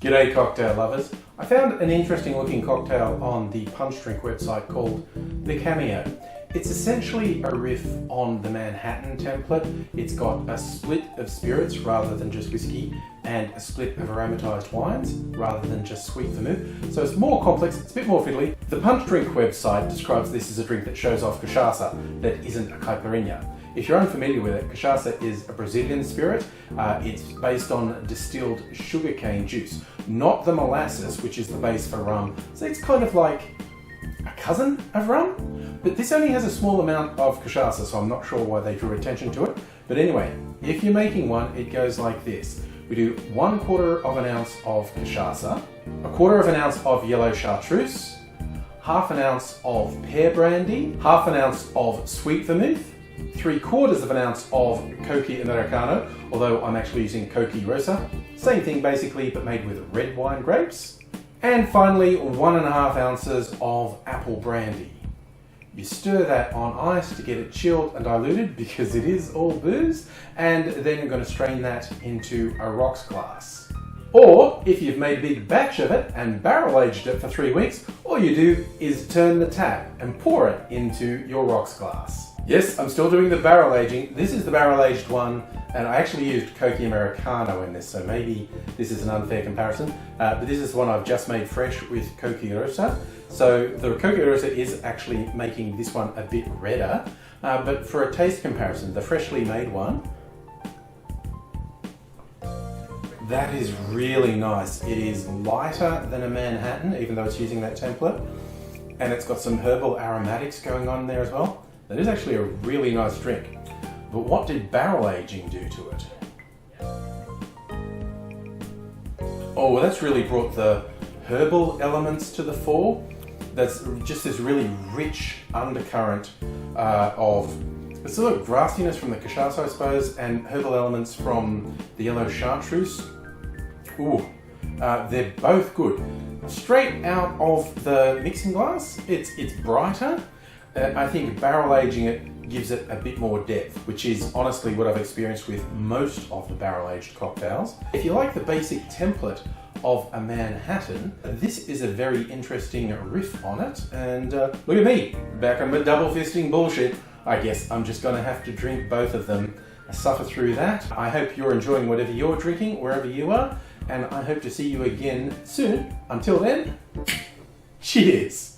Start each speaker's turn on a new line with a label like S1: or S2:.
S1: G'day cocktail lovers. I found an interesting looking cocktail on the punch drink website called the Cameo. It's essentially a riff on the Manhattan template. It's got a split of spirits rather than just whiskey and a split of aromatized wines rather than just sweet vermouth. So it's more complex, it's a bit more fiddly. The punch drink website describes this as a drink that shows off cachaça that isn't a caipirinha. If you're unfamiliar with it, cachaça is a Brazilian spirit. It's based on distilled sugarcane juice, not the molasses, which is the base for rum. So it's kind of like a cousin of rum, but this only has a small amount of cachaça, so I'm not sure why they drew attention to it. But anyway, if you're making one, it goes like this. We do 1/4 of an ounce of cachaça, 1/4 of an ounce of yellow Chartreuse, 1/2 ounce of pear brandy, 1/2 ounce of sweet vermouth, 3/4 of an ounce of Cocchi Americano, although I'm actually using Cocchi Rosa. Same thing basically, but made with red wine grapes. And finally, 1.5 ounces of apple brandy. You stir that on ice to get it chilled and diluted because it is all booze, and then you're going to strain that into a rocks glass. Or, if you've made a big batch of it and barrel aged it for 3 weeks, all you do is turn the tap and pour it into your rocks glass. Yes, I'm still doing the barrel aging. This is the barrel aged one, and I actually used Cocchi Americano in this, so maybe this is an unfair comparison. But this is the one I've just made fresh with Cocchi Rosa. So the Cocchi Rosa is actually making this one a bit redder, but for a taste comparison, the freshly made one, that is really nice. It is lighter than a Manhattan, even though it's using that template, and it's got some herbal aromatics going on there as well. That is actually a really nice drink. But what did barrel aging do to it? Oh, well, that's really brought the herbal elements to the fore. That's just this really rich undercurrent of a sort of grassiness from the cachaça, I suppose, and herbal elements from the yellow Chartreuse. Ooh, they're both good. Straight out of the mixing glass, it's brighter. I think barrel aging it gives it a bit more depth, which is honestly what I've experienced with most of the barrel aged cocktails. If you like the basic template of a Manhattan, this is a very interesting riff on it. And look at me, back on my double fisting bullshit. I guess I'm just gonna have to drink both of them, suffer through that. I hope you're enjoying whatever you're drinking, wherever you are, and I hope to see you again soon. Until then, cheers.